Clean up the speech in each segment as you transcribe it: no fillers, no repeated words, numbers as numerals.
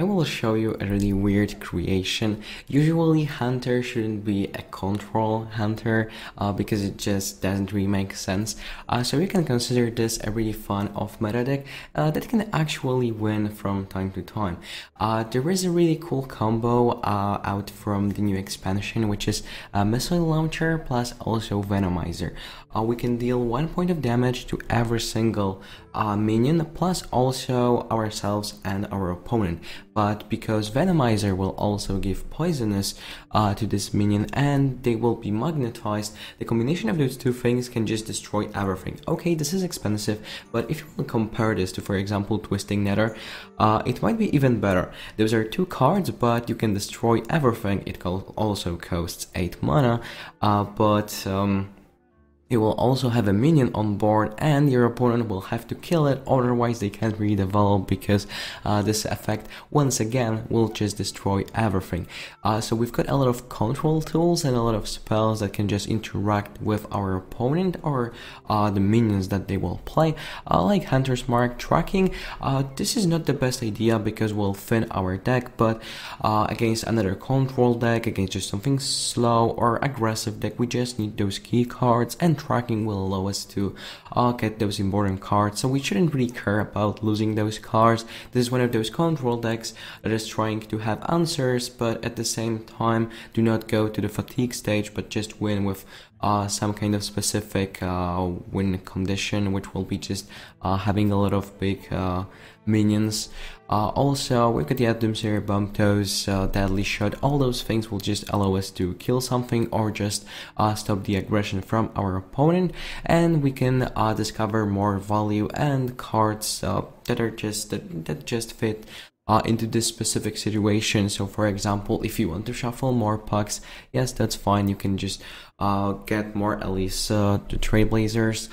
I will show you a really weird creation. Usually hunter shouldn't be a control hunter because it just doesn't really make sense. So you can consider this a really fun off meta deck that can actually win from time to time. There is a really cool combo out from the new expansion, which is a missile launcher plus also venomizer. We can deal 1 point of damage to every single minion plus also ourselves and our opponent. But because venomizer will also give poisonous to this minion and they will be magnetized, the combination of those two things can just destroy everything. Okay, this is expensive, but if you will compare this to, for example, Twisting Nether, it might be even better. Those are 2 cards, but you can destroy everything. It also costs 8 mana, but it will also have a minion on board and your opponent will have to kill it, otherwise they can't really develop because this effect once again will just destroy everything. So we've got a lot of control tools and a lot of spells that can just interact with our opponent or the minions that they will play, like Hunter's Mark, Tracking. This is not the best idea because we'll thin our deck, but against another control deck, against just something slow or aggressive deck, we just need those key cards, and Tracking will allow us to get those important cards, so we shouldn't really care about losing those cards. This is one of those control decks that is trying to have answers, but at the same time do not go to the fatigue stage, but just win with some kind of specific win condition, which will be just having a lot of big minions. Also, we got the Doomsday, Bump Toes, Deadly Shot. All those things will just allow us to kill something or just stop the aggression from our opponent, and we can discover more value and cards that just fit into this specific situation. So for example, if you want to shuffle more pucks, yes, that's fine. You can just get more Elise the Trailblazers.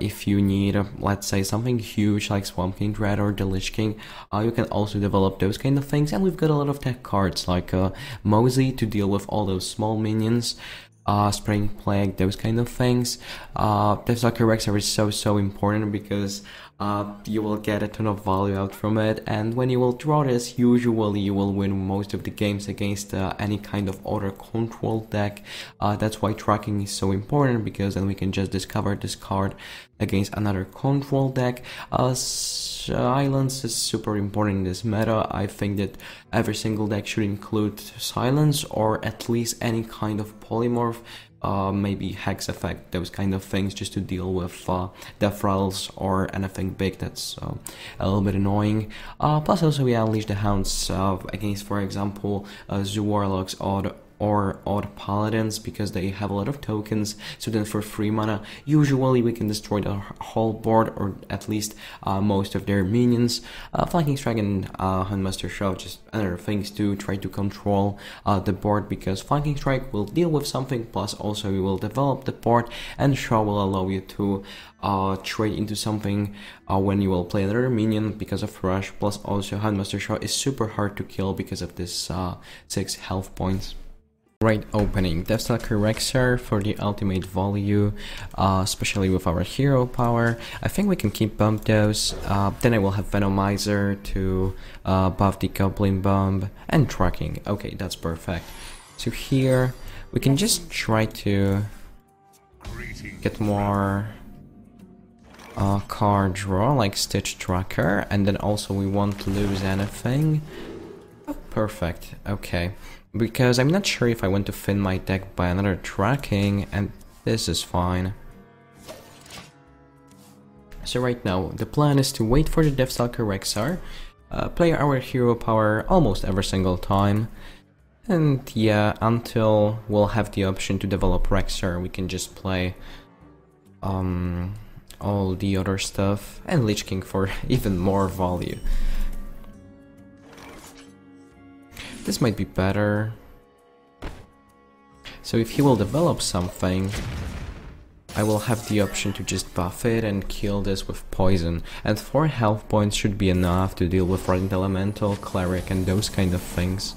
If you need let's say something huge like Swamp King Dread or the Lich King, you can also develop those kind of things. And we've got a lot of tech cards like Mosey to deal with all those small minions, Spring Plague, those kind of things. Deathstalker Rexar is so important because you will get a ton of value out from it, and when you will draw this, usually you will win most of the games against any kind of other control deck. That's why Tracking is so important, because then we can just discover this card against another control deck. Silence is super important in this meta. I think that every single deck should include Silence, or at least any kind of polymorph, maybe Hex effect, those kind of things, just to deal with death rattles or anything big that's a little bit annoying. Plus also we Unleash the Hounds against, for example, Zoo Warlocks or Odd Paladins, because they have a lot of tokens. So then for 3 mana, usually we can destroy the whole board, or at least most of their minions. Flanking Strike and Handmaster Shove, just other things to try to control the board, because Flanking Strike will deal with something, plus also you will develop the board, and Shove will allow you to trade into something when you will play another minion because of Rush. Plus also Handmaster Shove is super hard to kill because of this 6 health points. Right opening, Deathstalker Rexar for the ultimate value, especially with our hero power. I think we can keep Bump Dose, then I will have Venomizer to buff the Goblin Bomb, and Tracking. Okay, that's perfect. So here, we can just try to get more card draw, like Stitch Tracker, and then also we won't lose anything. Oh, perfect, okay. Because I'm not sure if I want to thin my deck by another Tracking, and this is fine. So right now, the plan is to wait for the Deathstalker Rexar, play our hero power almost every single time, and yeah, until we'll have the option to develop Rexar, we can just play all the other stuff, and Lich King for even more value. This might be better. So if he will develop something, I will have the option to just buff it and kill this with poison. And 4 health points should be enough to deal with Radiant Elemental, Cleric, and those kind of things.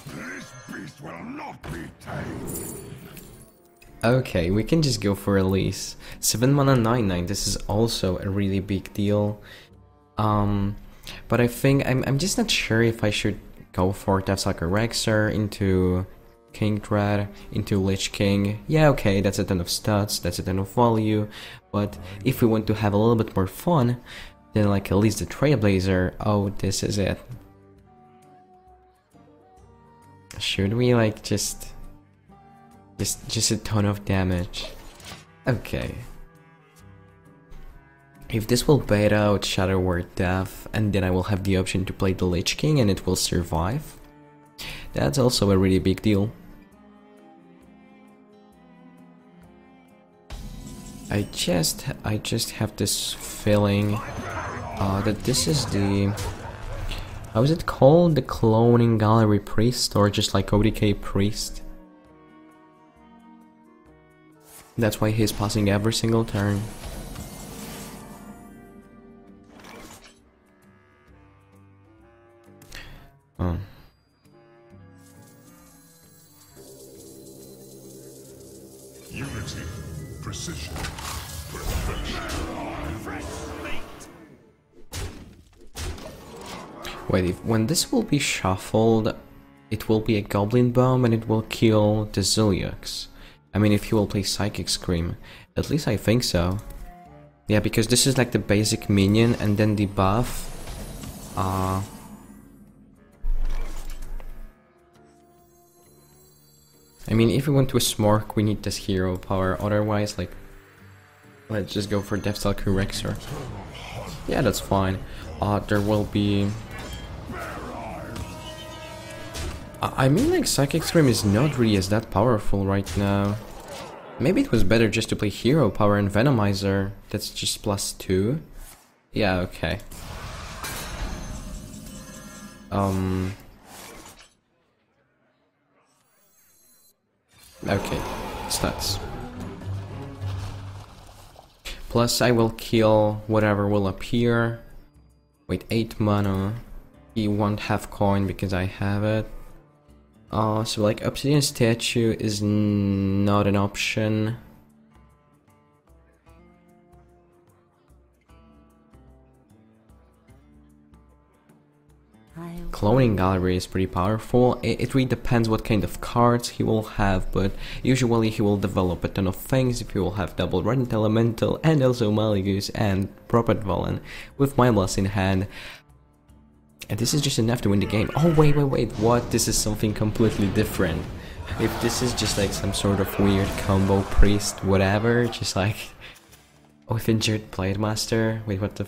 This beast will not be tamed. Okay, we can just go for Elise. 7 mana 9/9, this is also a really big deal. But I think I'm just not sure if I should go for Deathstalker Rexer into King Dread, into Lich King. Yeah, okay, that's a ton of stats, that's a ton of value, but if we want to have a little bit more fun, then like at least the Trailblazer. Oh, this is it. Should we like just a ton of damage? Okay. If this will bait out Shadow Word Death, and then I will have the option to play the Lich King and it will survive, that's also a really big deal. I just have this feeling that this is the... how is it called? The Cloning Gallery Priest, or just like ODK Priest? That's why he's passing every single turn. Oh. Unity, precision, Wait, when this will be shuffled, it will be a Goblin Bomb and it will kill the Zilliax. I mean, if he will play Psychic Scream. At least I think so. Yeah, because this is like the basic minion and then the buff. I mean, if we want to smork, we need this hero power. Otherwise, like, let's just go for Deathstalker Rexer. Yeah, that's fine. There will be... I mean, like, Psychic Scream is not really as that powerful right now. Maybe it was better just to play hero power and Venomizer. That's just +2. Yeah, okay. Okay, stats. Plus I will kill whatever will appear. Wait, 8 mana. He won't have coin because I have it. So like Obsidian Statue is not an option. Cloning Gallery is pretty powerful. It really depends what kind of cards he will have, but usually he will develop a ton of things if he will have double Radiant Elemental and also Malleus and Prophet Valen with Mind Blast in hand. And this is just enough to win the game. Oh wait, what? This is something completely different. If this is just like some sort of weird combo priest, whatever, just like... with Injured Blade Master? Wait, what the...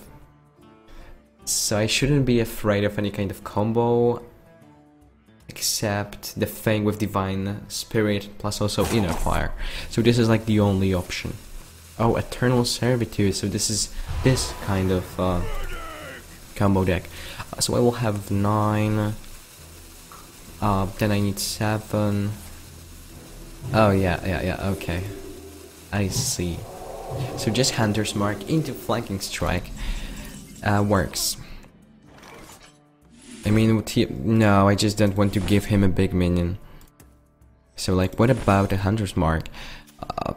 So I shouldn't be afraid of any kind of combo, except the thing with Divine Spirit plus also Inner Fire. So this is like the only option. Oh, Eternal Servitude, so this is this kind of combo deck. So I will have 9, then I need 7. Oh yeah, okay. I see. So just Hunter's Mark into Flanking Strike. Works. I mean, no, I just don't want to give him a big minion. So like, what about a Hunter's Mark?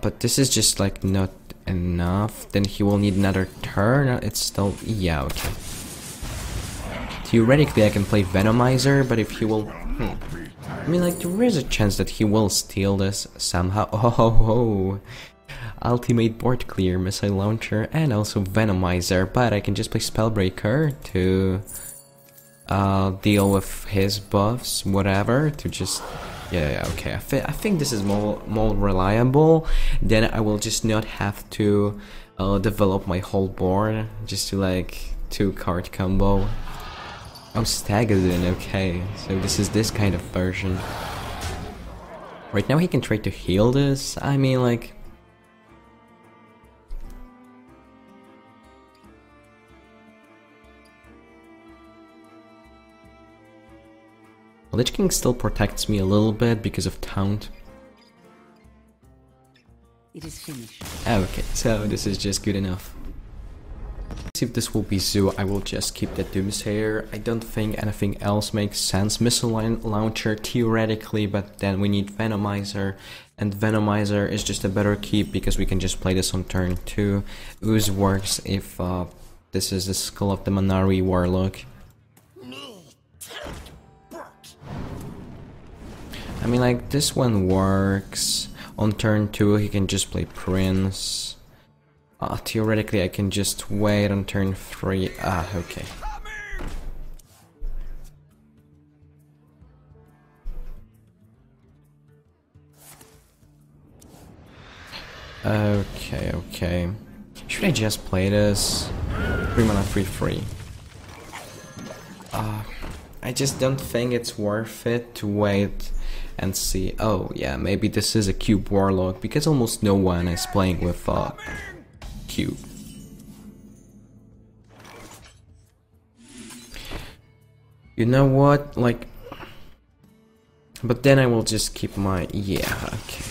But this is just like not enough. Then he will need another turn. It's still, yeah, okay. Theoretically, I can play Venomizer, but if he will, I mean, like, there is a chance that he will steal this somehow. Oh. Ultimate board clear, Missile Launcher, and also Venomizer, but I can just play Spellbreaker to deal with his buffs, whatever, to just... Yeah, okay, I think this is more reliable. Then I will just not have to develop my whole board, just to like 2-card combo. Oh, Stagathon, okay, so this is this kind of version. Right now he can try to heal this, I mean, like... Lich King still protects me a little bit because of Taunt. It is finished. Okay, so this is just good enough. If this will be Zoo, I will just keep the Doomsday. I don't think anything else makes sense. Missile Launcher theoretically, but then we need Venomizer, and Venomizer is just a better keep because we can just play this on turn 2. Ooze works if this is the Skull of the Manari Warlock. I mean, like, this one works. On turn 2, he can just play Prince. Theoretically, I can just wait on turn 3. Okay. Okay. Should I just play this? 3 mana 3/3. I just don't think it's worth it to wait and see. Oh yeah, maybe this is a cube warlock because almost no one is playing with cube. You know what? Like, but then I will just keep my okay.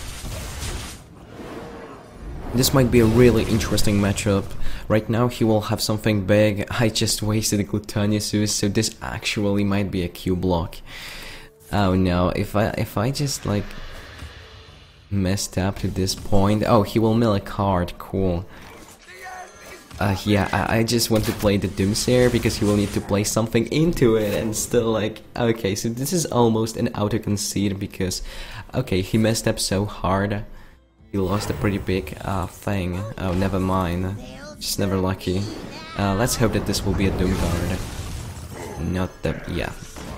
This might be a really interesting matchup. Right now he will have something big. I just wasted a Glutoniosus, so this actually might be a Q block. Oh no, if I just like messed up to this point. Oh, he will mill a card, cool. Yeah, I just want to play the Doomsayer because he will need to play something into it and still like, okay, so this is almost an auto concede because, okay, he messed up so hard. He lost a pretty big thing. Oh, never mind. Just never lucky. Let's hope that this will be a Doom Guard. Not that. Yeah,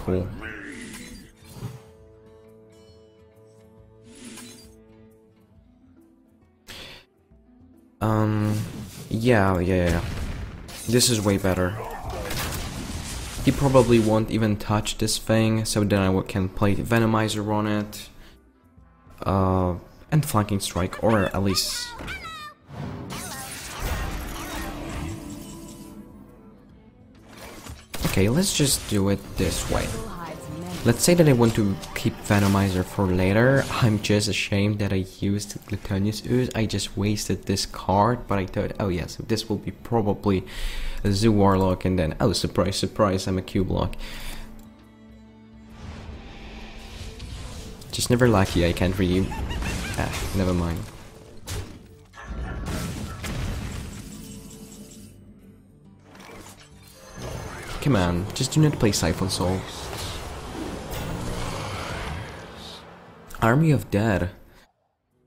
cool. Yeah. This is way better. He probably won't even touch this thing, so then I can play Venomizer on it. And Flanking Strike, or at least... Okay, let's just do it this way. Let's say that I want to keep Venomizer for later. I'm just ashamed that I used Glutoniosus. I just wasted this card, but I thought, oh yeah, so this will be probably a Zoo Warlock, and then, oh surprise, surprise, I'm a Q-block. Just never lucky, I can't really... never mind. Come on, just do not play Siphon Soul. Army of Dead.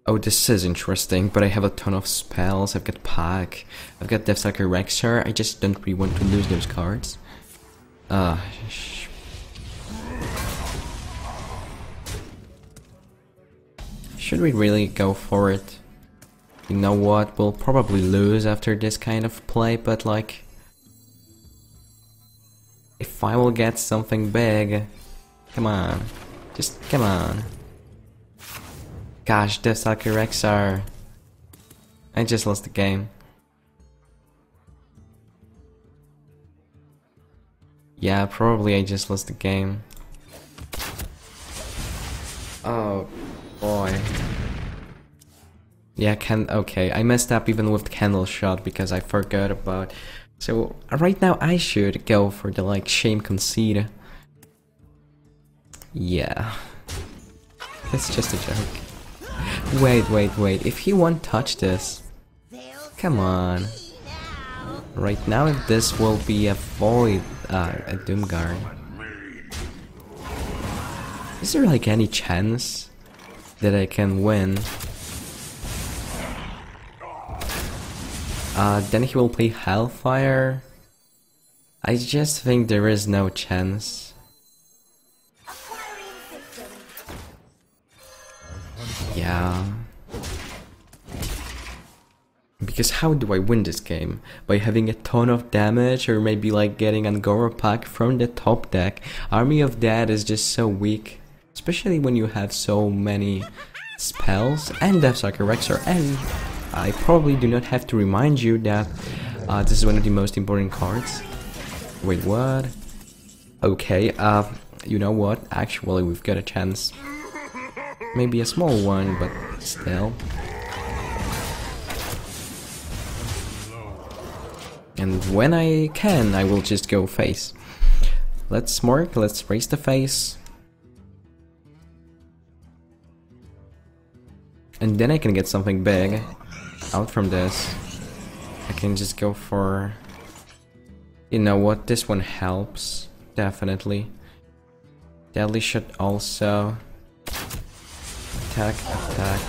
Oh, this is interesting, but I have a ton of spells. I've got Pack, I've got Deathsucker Rexar. I just don't really want to lose those cards. Should we really go for it? You know what, we'll probably lose after this kind of play, but like... if I will get something big... Come on. Just come on. Gosh, Deathsucker Rexar. I just lost the game. Yeah, probably I just lost the game. Oh boy. Yeah, okay, I messed up even with Candle Shot because I forgot about. So right now I should go for the like shame concede. Yeah. It's just a joke. Wait, if he won't touch this. Come on. Right now this will be a void, a Doomguard. Is there like any chance that I can win? Then he will play Hellfire. I just think there is no chance. Yeah. Because how do I win this game? By having a ton of damage, or maybe like getting Angora Pack from the top deck? Army of Dead is just so weak. Especially when you have so many spells and Deathsucker Rexar, and I probably do not have to remind you that this is one of the most important cards. Wait, what? Okay, you know what? Actually, we've got a chance. Maybe a small one, but still. And when I can, I will just go face. Let's mark, let's raise the face. And then I can get something big out from this. I can just go for... You know what, this one helps. Definitely. Deadly Shot also. attack, attack.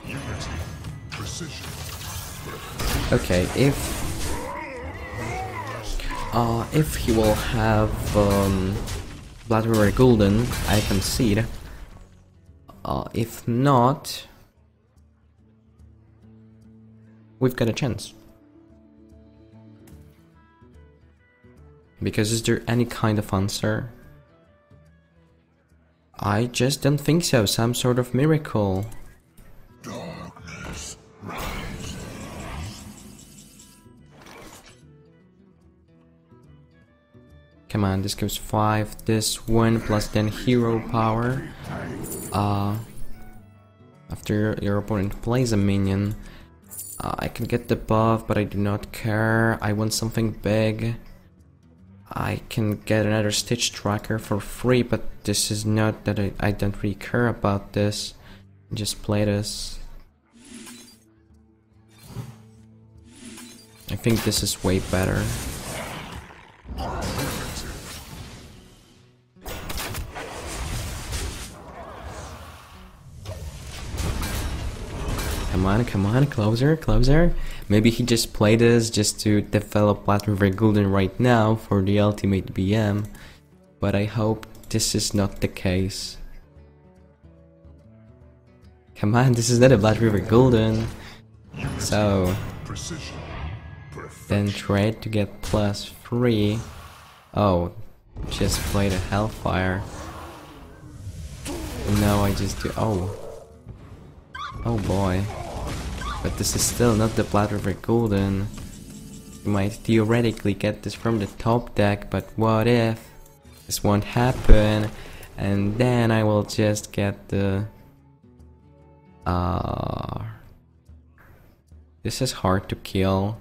Unity, precision. Okay, if he will have Blood River Golden, I concede. If not, we've got a chance. Because is there any kind of answer? I just don't think so. Some sort of miracle. Darkness, rise. Come on, this goes 5. This one plus then hero power. After your opponent plays a minion, I can get the buff, but I do not care. I want something big. I can get another Stitch Tracker for free, but this is not that I don't really care about this. Just play this. I think this is way better. Come on, closer, closer. Maybe he just played this just to develop Blood River Golden right now for the ultimate BM. But I hope this is not the case. Come on, this is not a Blood River Golden. So then trade to get +3. Oh, just played a Hellfire. No, I just do. Oh boy. But this is still not the Blood River Golden. You might theoretically get this from the top deck, but what if this won't happen? And then I will just get the... This is hard to kill.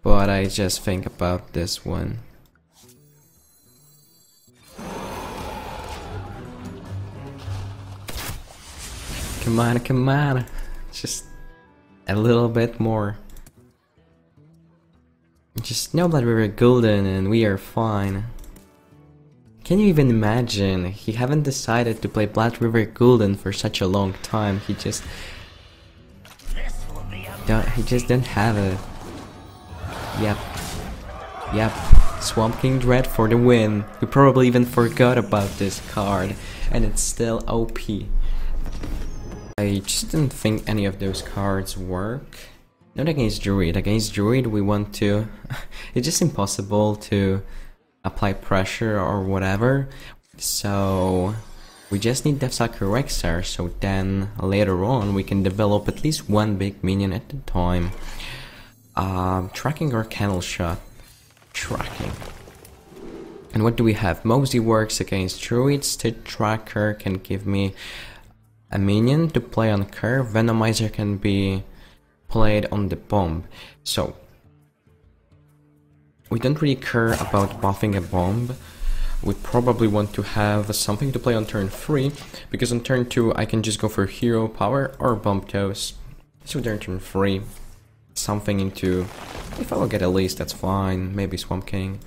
But I just think about this one. Come on, come on. Just a little bit more. Just no Blood River Golden and we are fine. Can you even imagine? He haven't decided to play Blood River Golden for such a long time. He just don't have it. Yep. Swamp King Dread for the win. We probably even forgot about this card, and it's still OP. I just didn't think any of those cards work. Not against Druid. Against Druid we want to... It's just impossible to apply pressure or whatever. So we just need Deathsucker Rexar, so then later on we can develop at least one big minion at a time. Tracking or Candle Shot? Tracking. And what do we have? Boomsday works against Druid. Stitch Tracker can give me a minion to play on curve. Venomizer can be played on the bomb. So we don't really care about buffing a bomb. We probably want to have something to play on turn 3, because on turn 2 I can just go for hero power or bomb toss. So during turn 3, something into... If I will get a least, that's fine. Maybe Swamp King.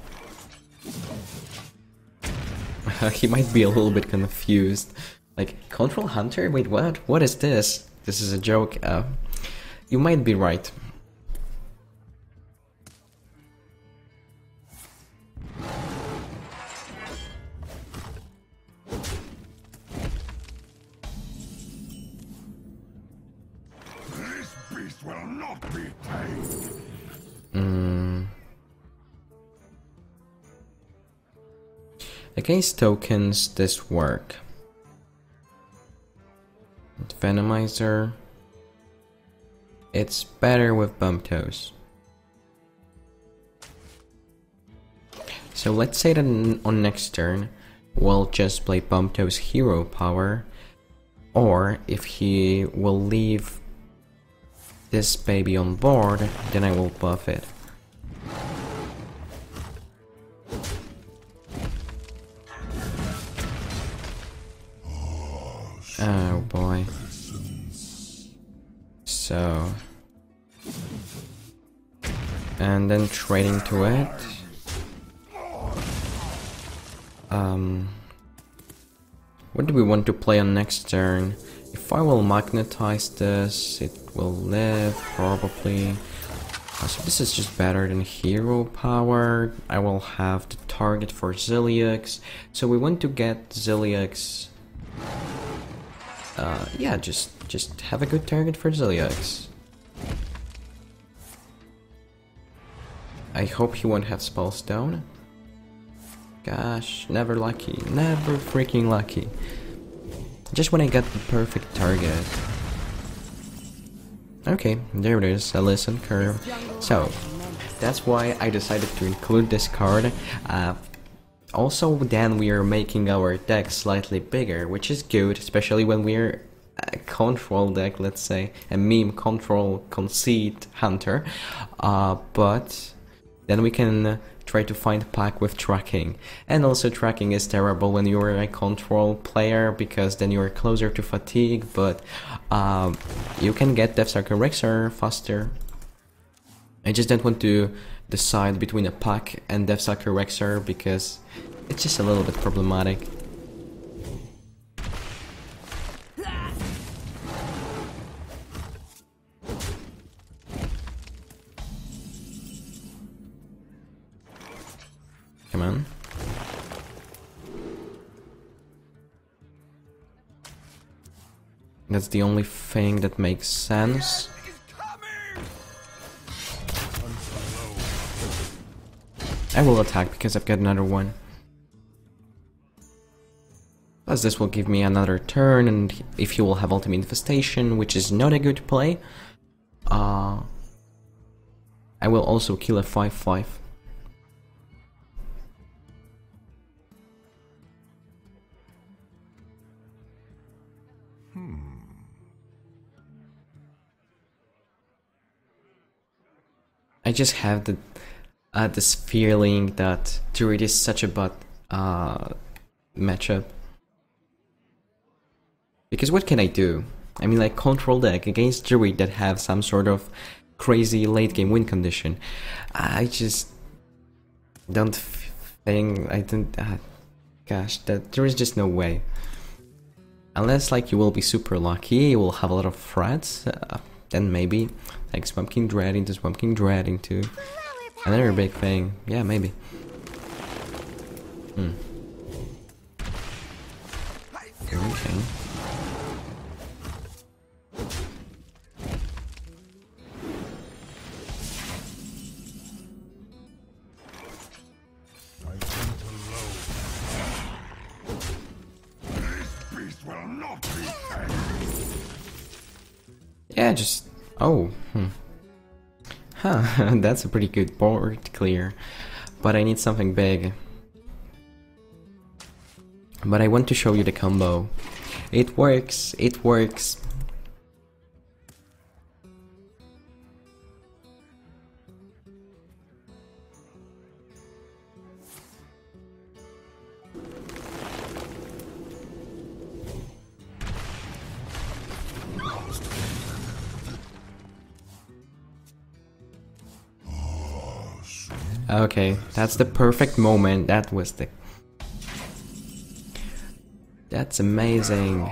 He might be a little bit confused. Like, Control Hunter? Wait, what? What is this? This is a joke. You might be right. This beast will not be tamed. Against tokens, this work. Venomizer. It's better with Bump Toes. So let's say that on next turn we'll just play Bump Toes hero power, or if he will leave this baby on board, then I will buff it. Oh boy. So... And then trading to it. What do we want to play on next turn? If I will magnetize this, it will live, probably. So this is just better than hero power. I will have the target for Zilliax. So we want to get Zilliax. Yeah, just have a good target for Zilliax. I hope he won't have Spellstone. Gosh, never lucky, never freaking lucky. Just when I get the perfect target. Okay, there it is, a listen curve. So, that's why I decided to include this card. Also, then we are making our deck slightly bigger, which is good, especially when we're a control deck, let's say, a meme control conceit hunter. But then we can try to find a pack with tracking. And also tracking is terrible when you're a control player, because then you're closer to fatigue, but you can get Deathstalker Rexar faster. I just don't want to decide between a pack and Deathstalker Rexar because it's just a little bit problematic. Come on. That's the only thing that makes sense. I will attack because I've got another one. Plus this will give me another turn, and if he will have Ultimate Infestation, which is not a good play, I will also kill a 5/5. I just have the this feeling that Druid is such a bad matchup. Because what can I do? I mean, like, control deck against Druid that have some sort of crazy late game win condition. I just don't think, I don't, gosh, there is just no way. Unless, like, you will be super lucky, you will have a lot of threats, then maybe, like, Swamp King Dread into Swamp King Dread into another big thing. Yeah, maybe. Okay. Yeah, just... oh, Huh, that's a pretty good board clear. But I need something big. But I want to show you the combo. It works, it works. Okay, that's the perfect moment. That was the... That's amazing.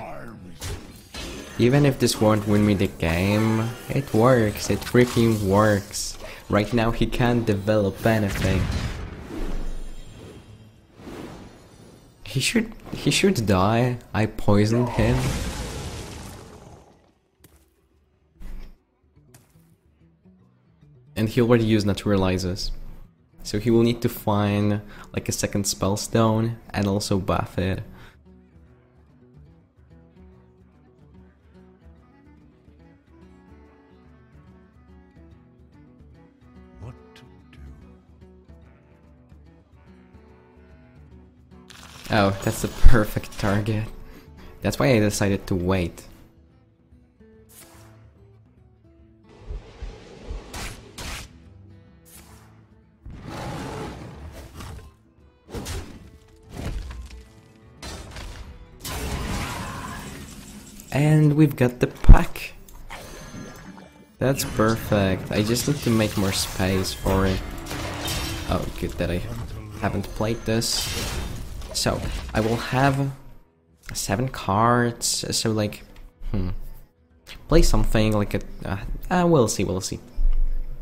Even if this won't win me the game, it works. It freaking works. Right now he can't develop anything. He should die. I poisoned him. And he already used Naturalizes. So he will need to find like a second Spellstone and also buff it. What to do? Oh, that's the perfect target. That's why I decided to wait. And we've got the pack. That's perfect. I just need to make more space for it. Oh, good that I haven't played this. So I will have 7 cards. So like, play something like a. We'll see. We'll see.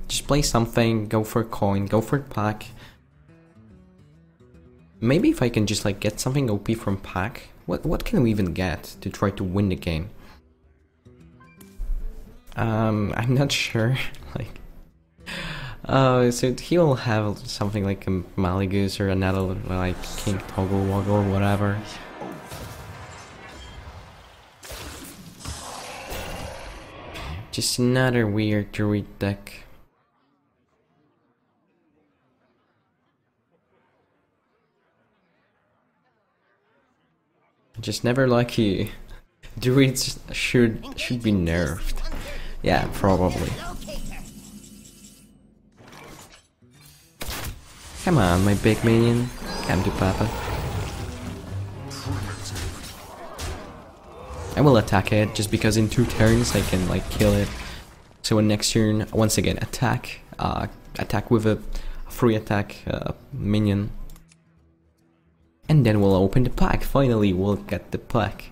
Just play something. Go for a coin. Go for a pack. Maybe if I can just like get something OP from pack. What can we even get to try to win the game? I'm not sure. Like, so he'll have something like a Maligus or another like King Toggle Woggle or whatever. Just another weird druid deck. Just never lucky. Druids should be nerfed. Yeah, probably. Come on, my big minion. Come to Papa. I will attack it just because in 2 turns I can like kill it. So in next turn, once again, attack. Attack with a free attack minion. And then we'll open the pack. Finally, we'll get the pack.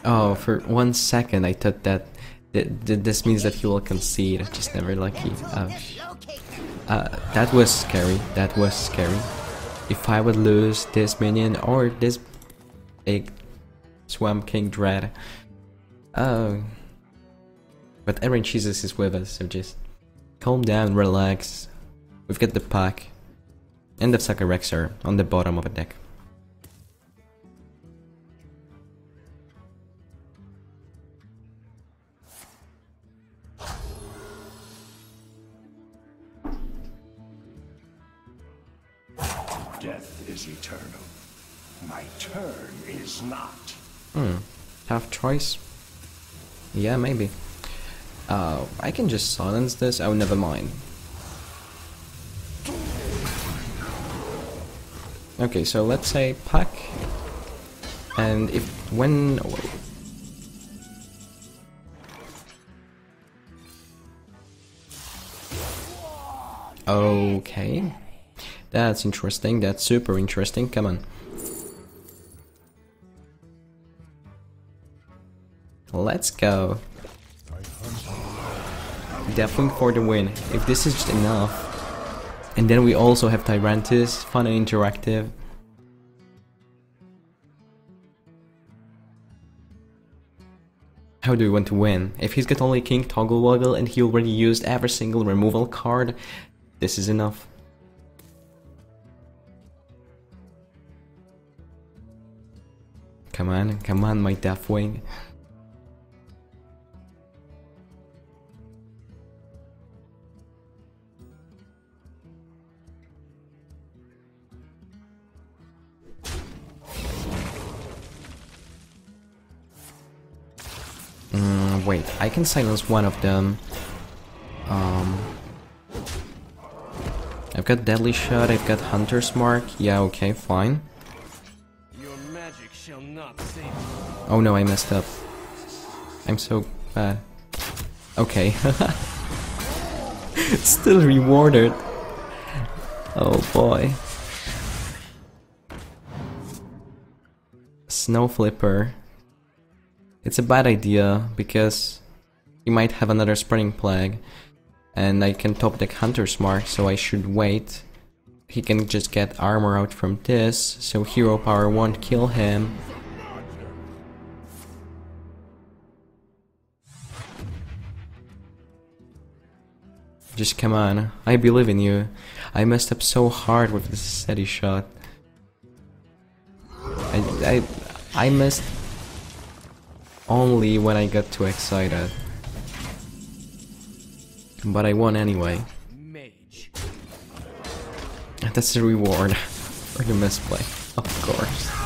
Oh, for 1 second I thought that this means that he will concede. Just never lucky. That was scary. That was scary. If I would lose this minion or this big Swamp King Dread. Oh. But Aaron Jesus is with us, so just calm down, relax. We've got the pack. And the Sucker Rexer on the bottom of the deck. Death is eternal. My turn is not. Tough choice. Yeah, maybe. I can just silence this. Oh, never mind. Okay, so let's say pack. And if when okay. That's interesting. That's super interesting. Come on. Let's go. Definitely for the win. If this is just enough. And then we also have Tyrantus, fun and interactive. How do we want to win? If he's got only King Toggle Woggle and he already used every single removal card, this is enough. Come on, my Deathwing. Wait, I can silence one of them. I've got Deadly Shot, I've got Hunter's Mark. Yeah, okay, fine. Your magic shall not save you. Oh no, I messed up. I'm so bad. Okay. Still rewarded. Oh boy. Snow Flipper. It's a bad idea because he might have another Spreading Plague and I can top deck Hunter's Mark, so I should wait. He can just get armor out from this, so hero power won't kill him. Just come on, I believe in you. I messed up so hard with this steady shot. I missed only when I got too excited. But I won anyway. Mage. That's the reward for the misplay, of course.